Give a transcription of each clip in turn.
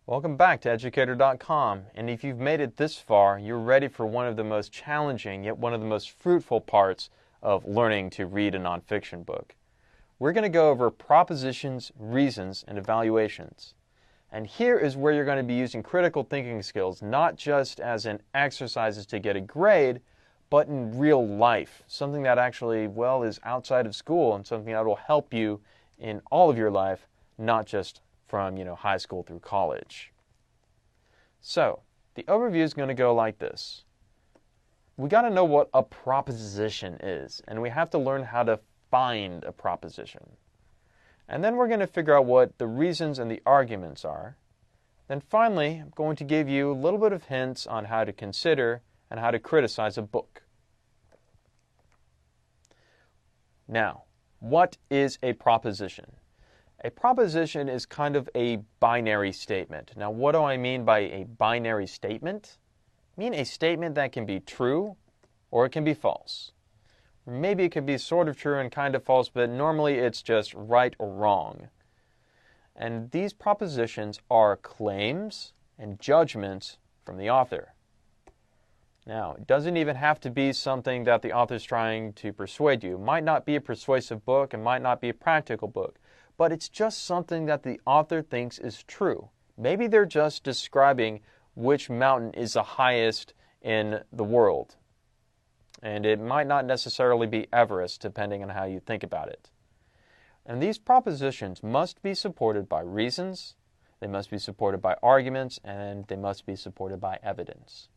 Welcome back to Educator.com, and if you've made it this far, you're ready for one of the most challenging yet one of the most fruitful parts of learning to read a nonfiction book. We're going to go over propositions, reasons, and evaluations. And here is where you're going to be using critical thinking skills, not just as in exercises to get a grade, but in real life, something that actually, is outside of school and something that will help you in all of your life, not just from, high school through college. So, the overview is going to go like this. We got to know what a proposition is, and we have to learn how to find a proposition. And then we're going to figure out what the reasons and the arguments are. Then finally, I'm going to give you a little bit of hints on how to consider and how to criticize a book. Now, what is a proposition? A proposition is kind of a binary statement. Now, what do I mean by a binary statement? I mean a statement that can be true or it can be false. Maybe it could be sort of true and kind of false, but normally it's just right or wrong. And these propositions are claims and judgments from the author. Now, it doesn't even have to be something that the author's trying to persuade you. It might not be a persuasive book, it might not be a practical book, but it's just something that the author thinks is true. Maybe they're just describing which mountain is the highest in the world. And it might not necessarily be Everest, depending on how you think about it. And these propositions must be supported by reasons, they must be supported by arguments, and they must be supported by evidence.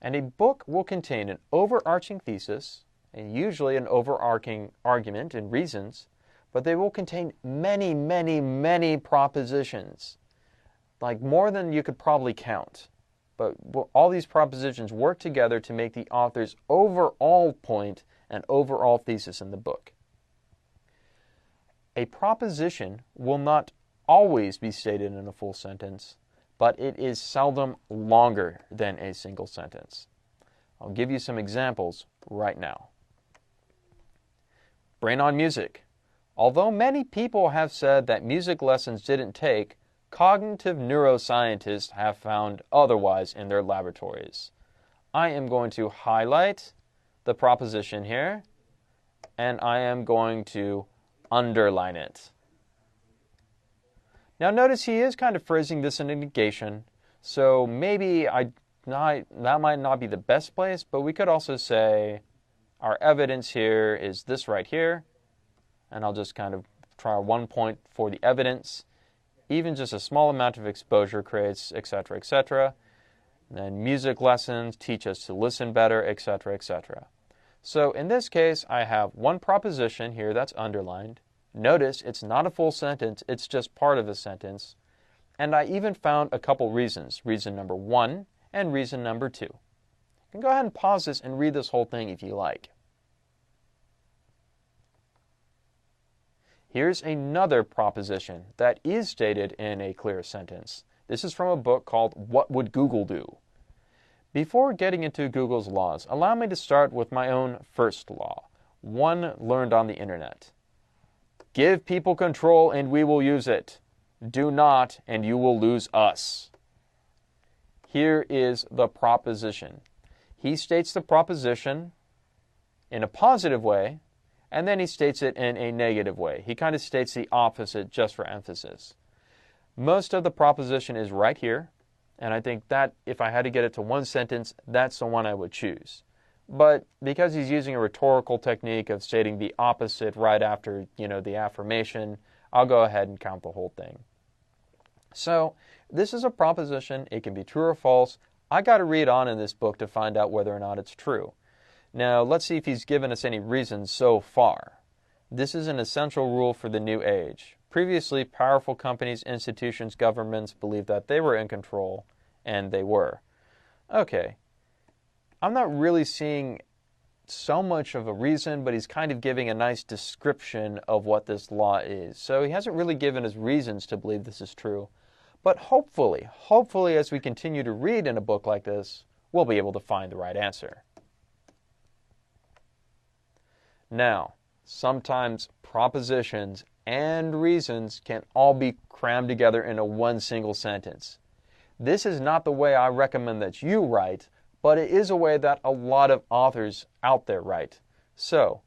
And a book will contain an overarching thesis, and usually an overarching argument and reasons, but they will contain many, many, many propositions, like more than you could probably count. But all these propositions work together to make the author's overall point and overall thesis in the book. A proposition will not always be stated in a full sentence, but it is seldom longer than a single sentence. I'll give you some examples right now. Brain on music. Although many people have said that music lessons didn't take, cognitive neuroscientists have found otherwise in their laboratories. I am going to highlight the proposition here, and I am going to underline it. Now notice he is kind of phrasing this in a negation, so maybe that might not be the best place, but we could also say our evidence here is this right here, and I'll just kind of try 1 point for the evidence. Even just a small amount of exposure creates, etc., etc. And then music lessons teach us to listen better, etc., etc. So in this case, I have one proposition here that's underlined. Notice it's not a full sentence, it's just part of a sentence. And I even found a couple reasons, reason number 1 and reason number 2. You can go ahead and pause this and read this whole thing if you like. Here's another proposition that is stated in a clear sentence. This is from a book called What Would Google Do? Before getting into Google's laws, allow me to start with my own first law, one learned on the internet. Give people control and we will use it. Do not and you will lose us. Here is the proposition. He states the proposition in a positive way, and then he states it in a negative way. He kind of states the opposite just for emphasis. Most of the proposition is right here, and I think that if I had to get it to one sentence, that's the one I would choose. But because he's using a rhetorical technique of stating the opposite right after, the affirmation, I'll go ahead and count the whole thing. So, this is a proposition. It can be true or false. I got to read on in this book to find out whether or not it's true. Now, let's see if he's given us any reasons so far. This is an essential rule for the new age. Previously, powerful companies, institutions, governments believed that they were in control, and they were. Okay. I'm not really seeing so much of a reason, but he's kind of giving a nice description of what this law is. So he hasn't really given us reasons to believe this is true. But hopefully as we continue to read in a book like this, we'll be able to find the right answer. Now, sometimes propositions and reasons can all be crammed together into one single sentence. This is not the way I recommend that you write, but it is a way that a lot of authors out there write. So,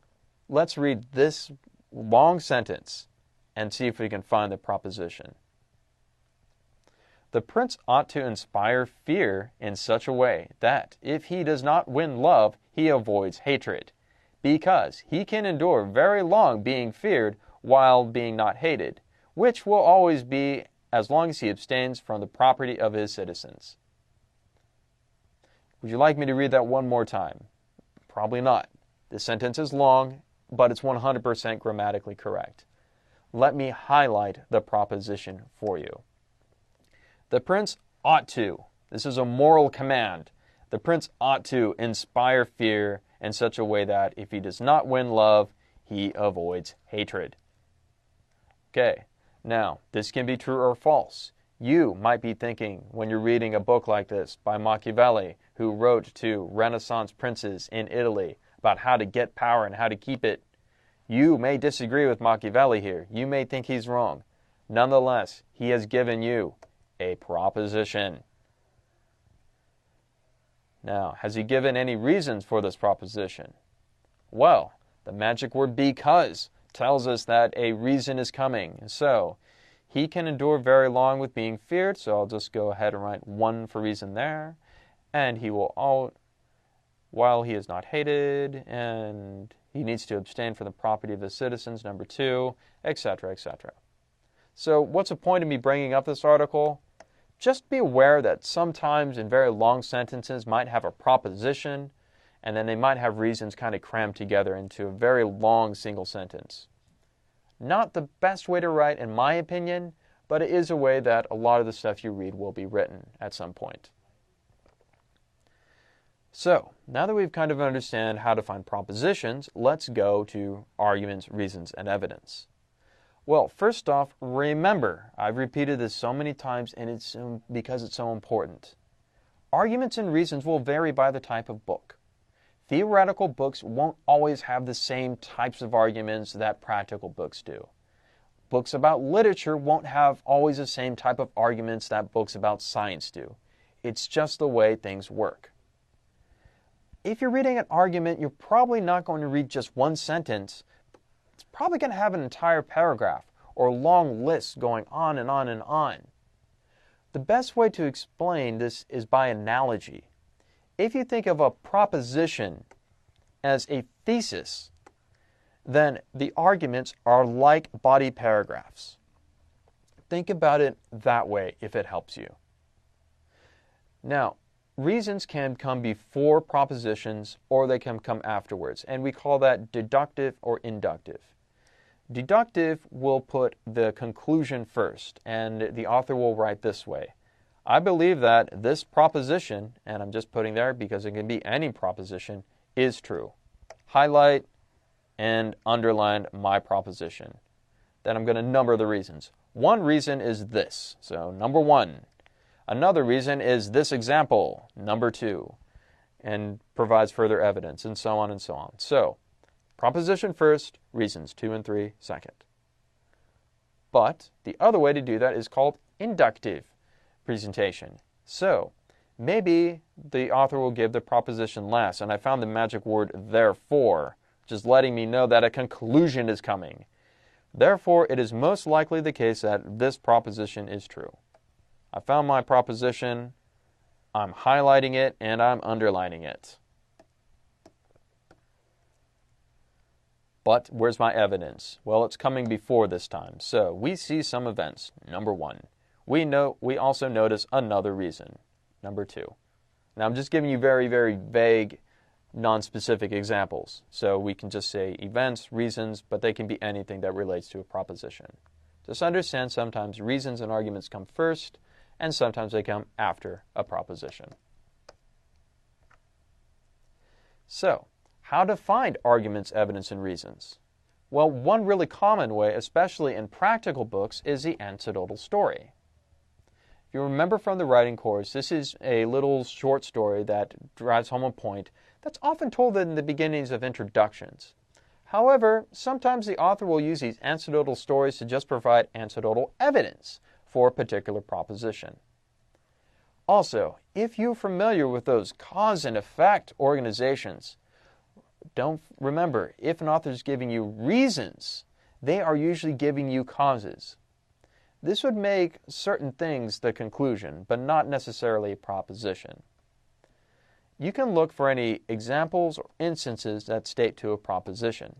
let's read this long sentence and see if we can find the proposition. The prince ought to inspire fear in such a way that if he does not win love, he avoids hatred, because he can endure very long being feared while being not hated, which will always be as long as he abstains from the property of his citizens. Would you like me to read that one more time? Probably not. This sentence is long, but it's 100% grammatically correct. Let me highlight the proposition for you. The prince ought to. This is a moral command. The prince ought to inspire fear in such a way that if he does not win love, he avoids hatred. Okay, now this can be true or false. You might be thinking when you're reading a book like this by Machiavelli, who wrote to Renaissance princes in Italy about how to get power and how to keep it. You may disagree with Machiavelli here. You may think he's wrong. Nonetheless, he has given you a proposition. Now, has he given any reasons for this proposition? Well, the magic word because tells us that a reason is coming. So, he can endure very long with being feared, so I'll just go ahead and write one for reason there. And he will while he is not hated, and he needs to abstain from the property of his citizens, number 2, etc., etc. So what's the point of me bringing up this article? Just be aware that sometimes in very long sentences might have a proposition, and then they might have reasons kind of crammed together into a very long single sentence. Not the best way to write, in my opinion, but it is a way that a lot of the stuff you read will be written at some point. So, now that we've kind of understand how to find propositions, let's go to arguments, reasons, and evidence. Well, first off, remember, I've repeated this so many times and it's because it's so important. Arguments and reasons will vary by the type of book. Theoretical books won't always have the same types of arguments that practical books do. Books about literature won't have always the same type of arguments that books about science do. It's just the way things work. If you're reading an argument, you're probably not going to read just one sentence. It's probably going to have an entire paragraph or a long list going on and on and on. The best way to explain this is by analogy. If you think of a proposition as a thesis, then the arguments are like body paragraphs. Think about it that way if it helps you. Now, reasons can come before propositions or they can come afterwards, and we call that deductive or inductive. Deductive will put the conclusion first, and the author will write this way. I believe that this proposition, and I'm just putting there because it can be any proposition, is true. Highlight and underline my proposition. Then I'm going to number the reasons. One reason is this, so number 1. Another reason is this example, number 2, and provides further evidence, and so on and so on. So, proposition first, reasons 2 and 3 second. But the other way to do that is called inductive presentation. So, maybe the author will give the proposition last, and I found the magic word therefore, just letting me know that a conclusion is coming. Therefore, it is most likely the case that this proposition is true. I found my proposition, I'm highlighting it, and I'm underlining it. But where's my evidence? Well, it's coming before this time. So we see some events. Number 1. We also notice another reason. Number 2. Now I'm just giving you very, very vague, non-specific examples. So we can just say events, reasons, but they can be anything that relates to a proposition. Just understand sometimes reasons and arguments come first, and sometimes they come after a proposition. So, how to find arguments, evidence, and reasons? Well, one really common way, especially in practical books, is the anecdotal story. If you remember from the writing course, this is a little short story that drives home a point that's often told in the beginnings of introductions. However, sometimes the author will use these anecdotal stories to just provide anecdotal evidence for a particular proposition. Also, if you're familiar with those cause and effect organizations, don't remember, if an author is giving you reasons, they are usually giving you causes. This would make certain things the conclusion, but not necessarily a proposition. You can look for any examples or instances that state to a proposition.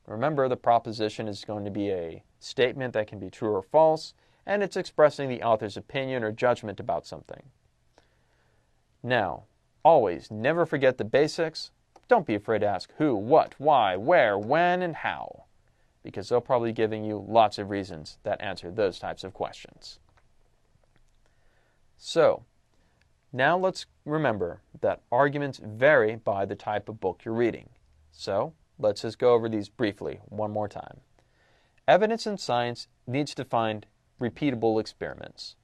Remember, the proposition is going to be a statement that can be true or false, and it's expressing the author's opinion or judgment about something. Now, always never forget the basics. Don't be afraid to ask who, what, why, where, when, and how, because they'll probably be giving you lots of reasons that answer those types of questions. So, now let's remember that arguments vary by the type of book you're reading. So, let's just go over these briefly one more time. Evidence in science needs to find repeatable experiments.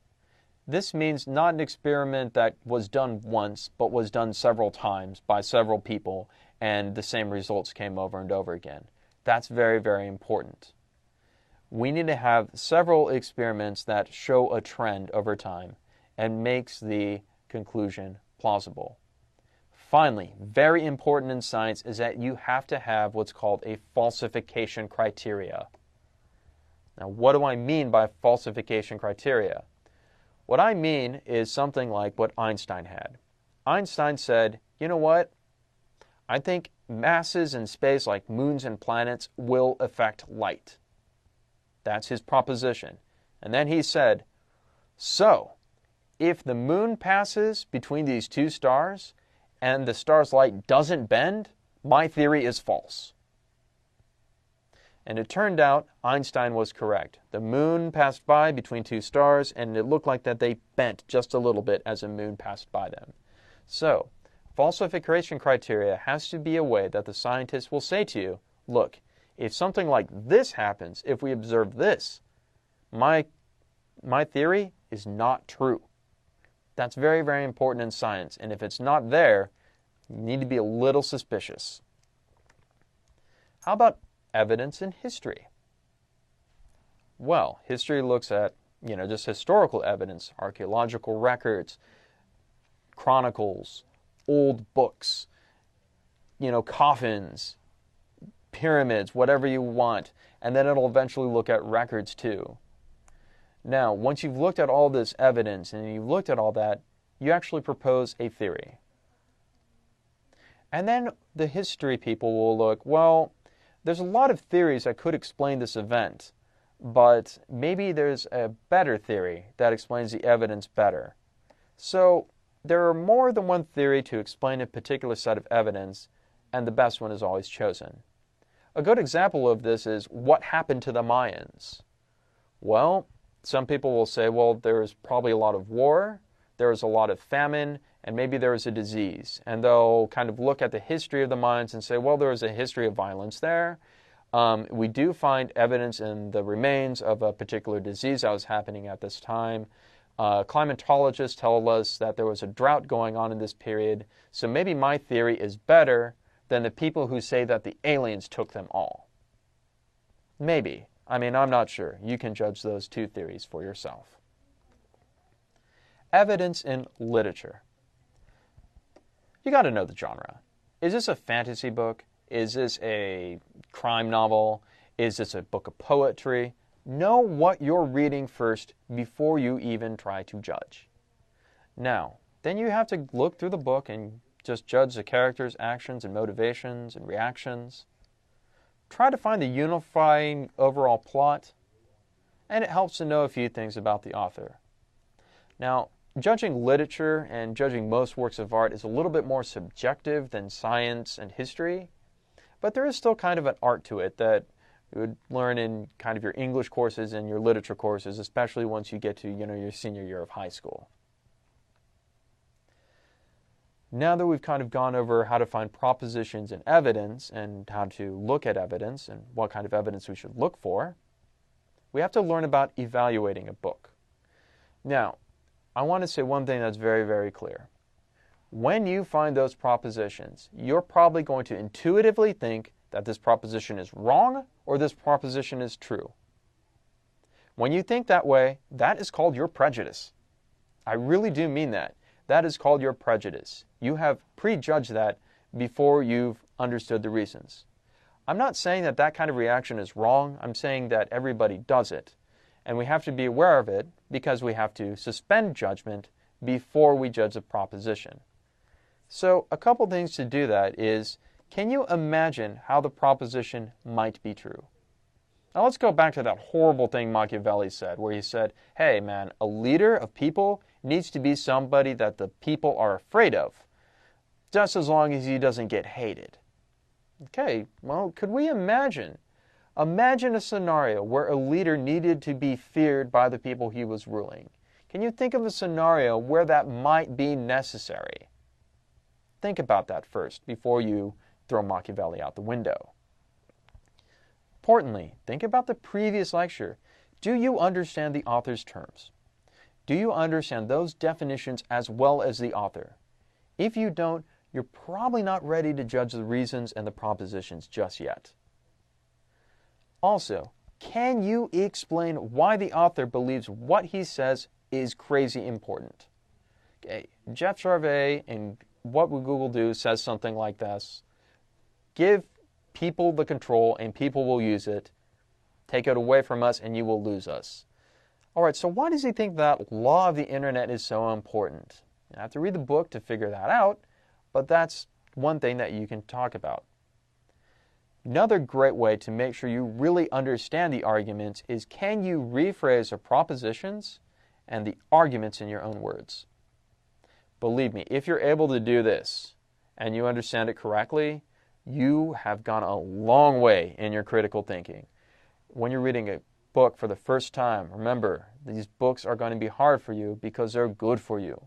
This means not an experiment that was done once, but was done several times by several people, and the same results came over and over again. That's very, very important. We need to have several experiments that show a trend over time and makes the conclusion plausible. Finally, very important in science is that you have to have what's called a falsification criteria. Now, what do I mean by falsification criteria? What I mean is something like what Einstein had. Einstein said, you know what? I think masses in space like moons and planets will affect light. That's his proposition. And then he said, so, if the moon passes between these two stars and the star's light doesn't bend, my theory is false. And it turned out Einstein was correct. The moon passed by between two stars, and it looked like that they bent just a little bit as the moon passed by them. So, falsification criteria has to be a way that the scientists will say to you, look, if something like this happens, if we observe this, my theory is not true. That's very, very important in science, and if it's not there, you need to be a little suspicious. How about evidence in history? Well, history looks at, just historical evidence, archaeological records, chronicles, old books, coffins, pyramids, whatever you want, and then it'll eventually look at records too. Now, once you've looked at all this evidence and you've looked at all that, you actually propose a theory. And then the history people will look, well, there's a lot of theories that could explain this event, but maybe there's a better theory that explains the evidence better. So there are more than one theory to explain a particular set of evidence, and the best one is always chosen. A good example of this is what happened to the Mayans. Well, some people will say, well, there's probably a lot of war, there's a lot of famine, and maybe there was a disease. And they'll kind of look at the history of the Mayans and say, well, there was a history of violence there. We do find evidence in the remains of a particular disease that was happening at this time. Climatologists tell us that there was a drought going on in this period. So maybe my theory is better than the people who say that the aliens took them all. Maybe. I'm not sure. You can judge those two theories for yourself. Evidence in literature. You got to know the genre. Is this a fantasy book? Is this a crime novel? Is this a book of poetry? Know what you're reading first before you even try to judge. Now, then you have to look through the book and just judge the characters' actions and motivations and reactions. Try to find the unifying overall plot, and it helps to know a few things about the author. Now, judging literature and judging most works of art is a little bit more subjective than science and history, but there is still kind of an art to it that you would learn in kind of your English courses and your literature courses, especially once you get to, your senior year of high school. Now that we've kind of gone over how to find propositions in evidence and how to look at evidence and what kind of evidence we should look for, we have to learn about evaluating a book. Now, I want to say one thing that's very, very clear. When you find those propositions, you're probably going to intuitively think that this proposition is wrong or this proposition is true. When you think that way, that is called your prejudice. I really do mean that. That is called your prejudice. You have prejudged that before you've understood the reasons. I'm not saying that that kind of reaction is wrong. I'm saying that everybody does it. And we have to be aware of it because we have to suspend judgment before we judge a proposition. So a couple things to do that is, can you imagine how the proposition might be true? Now let's go back to that horrible thing Machiavelli said, where he said, hey man, a leader of people needs to be somebody that the people are afraid of, just as long as he doesn't get hated. Okay, well, could we imagine a scenario where a leader needed to be feared by the people he was ruling? Can you think of a scenario where that might be necessary? Think about that first before you throw Machiavelli out the window. Importantly, think about the previous lecture. Do you understand the author's terms? Do you understand those definitions as well as the author? If you don't, you're probably not ready to judge the reasons and the propositions just yet. Also, can you explain why the author believes what he says is crazy important? Okay, Jeff Jarvet in What Would Google Do says something like this. Give people the control and people will use it. Take it away from us and you will lose us. All right, so why does he think that law of the internet is so important? You have to read the book to figure that out, but that's one thing that you can talk about. Another great way to make sure you really understand the arguments is, can you rephrase the propositions and the arguments in your own words? Believe me, if you're able to do this and you understand it correctly, you have gone a long way in your critical thinking. When you're reading a book for the first time, remember, these books are going to be hard for you because they're good for you.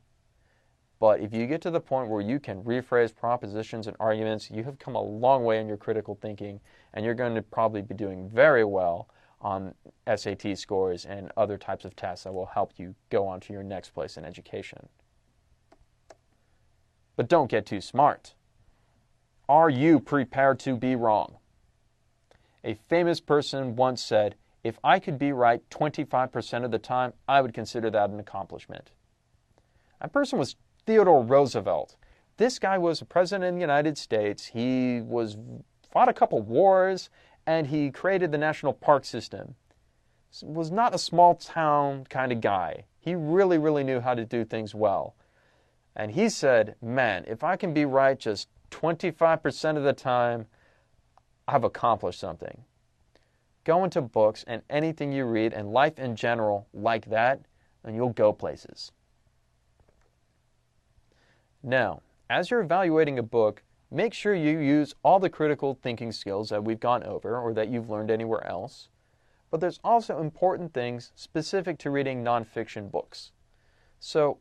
But if you get to the point where you can rephrase propositions and arguments, you have come a long way in your critical thinking, and you're going to probably be doing very well on SAT scores and other types of tests that will help you go on to your next place in education. But don't get too smart. Are you prepared to be wrong? A famous person once said, if I could be right 25% of the time, I would consider that an accomplishment. That person was Theodore Roosevelt. This guy was a president of the United States. He fought a couple wars, and he created the national park system. He was not a small town kind of guy. He really, really knew how to do things well. And he said, man, if I can be right just 25% of the time, I've accomplished something. Go into books and anything you read and life in general like that, and you'll go places. Now, as you're evaluating a book, make sure you use all the critical thinking skills that we've gone over or that you've learned anywhere else. But there's also important things specific to reading nonfiction books. So,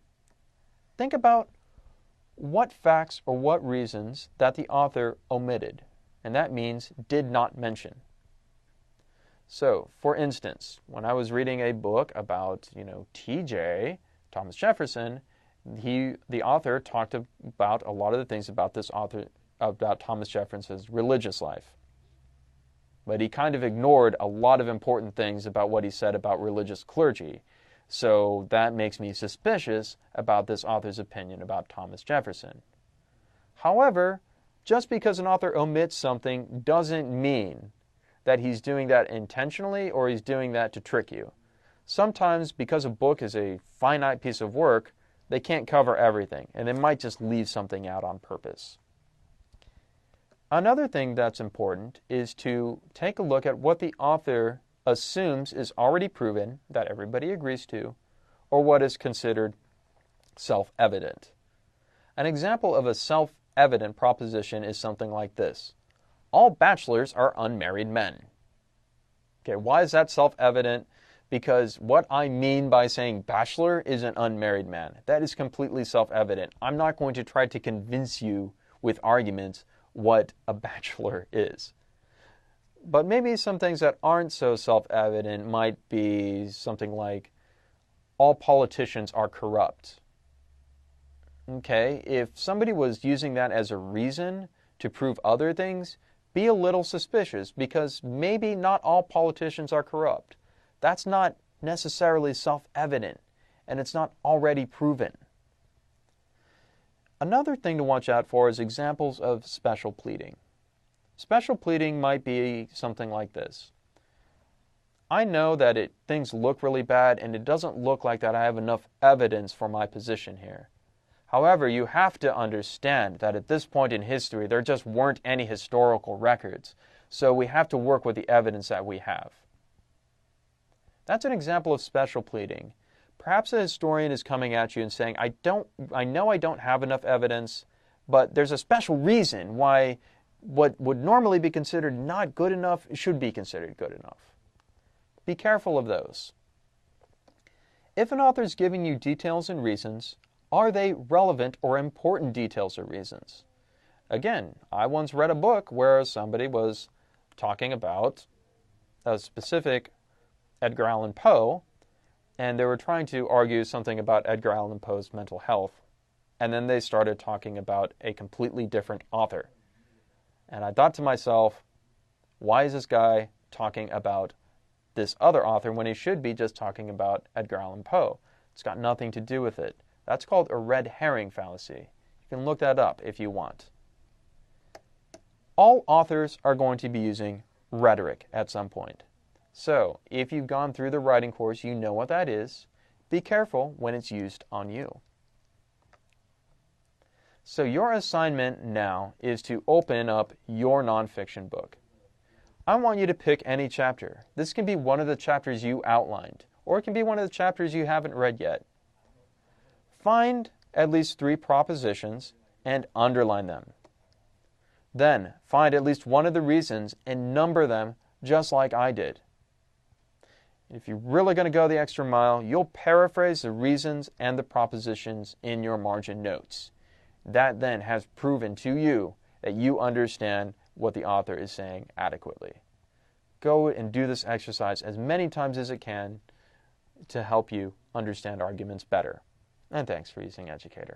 think about what facts or what reasons that the author omitted, and that means did not mention. So, for instance, when I was reading a book about, TJ, Thomas Jefferson, the author talked about a lot of the things about Thomas Jefferson's religious life. But he kind of ignored a lot of important things about what he said about religious clergy. So that makes me suspicious about this author's opinion about Thomas Jefferson. However, just because an author omits something doesn't mean that he's doing that intentionally or he's doing that to trick you. Sometimes, because a book is a finite piece of work, they can't cover everything, and they might just leave something out on purpose. Another thing that's important is to take a look at what the author assumes is already proven, that everybody agrees to, or what is considered self-evident. An example of a self-evident proposition is something like this. All bachelors are unmarried men. Okay, why is that self-evident? Because what I mean by saying bachelor is an unmarried man. That is completely self-evident. I'm not going to try to convince you with arguments what a bachelor is. But maybe some things that aren't so self-evident might be something like, all politicians are corrupt. Okay, if somebody was using that as a reason to prove other things, be a little suspicious because maybe not all politicians are corrupt. That's not necessarily self-evident, and it's not already proven. Another thing to watch out for is examples of special pleading. Special pleading might be something like this. I know that things look really bad and it doesn't look like that I have enough evidence for my position here. However, you have to understand that at this point in history, there just weren't any historical records. So we have to work with the evidence that we have. That's an example of special pleading. Perhaps a historian is coming at you and saying, I know I don't have enough evidence, but there's a special reason why what would normally be considered not good enough should be considered good enough. Be careful of those. If an author is giving you details and reasons, are they relevant or important details or reasons? Again, I once read a book where somebody was talking about a specific Edgar Allan Poe, and they were trying to argue something about Edgar Allan Poe's mental health, and then they started talking about a completely different author. And I thought to myself, why is this guy talking about this other author when he should be just talking about Edgar Allan Poe? It's got nothing to do with it. That's called a red herring fallacy. You can look that up if you want. All authors are going to be using rhetoric at some point. So, if you've gone through the writing course, you know what that is. Be careful when it's used on you. So your assignment now is to open up your nonfiction book. I want you to pick any chapter. This can be one of the chapters you outlined, or it can be one of the chapters you haven't read yet. Find at least 3 propositions and underline them. Then find at least one of the reasons and number them just like I did. If you're really going to go the extra mile, you'll paraphrase the reasons and the propositions in your margin notes. That then has proven to you that you understand what the author is saying adequately. Go and do this exercise as many times as it can to help you understand arguments better. And thanks for using Educator.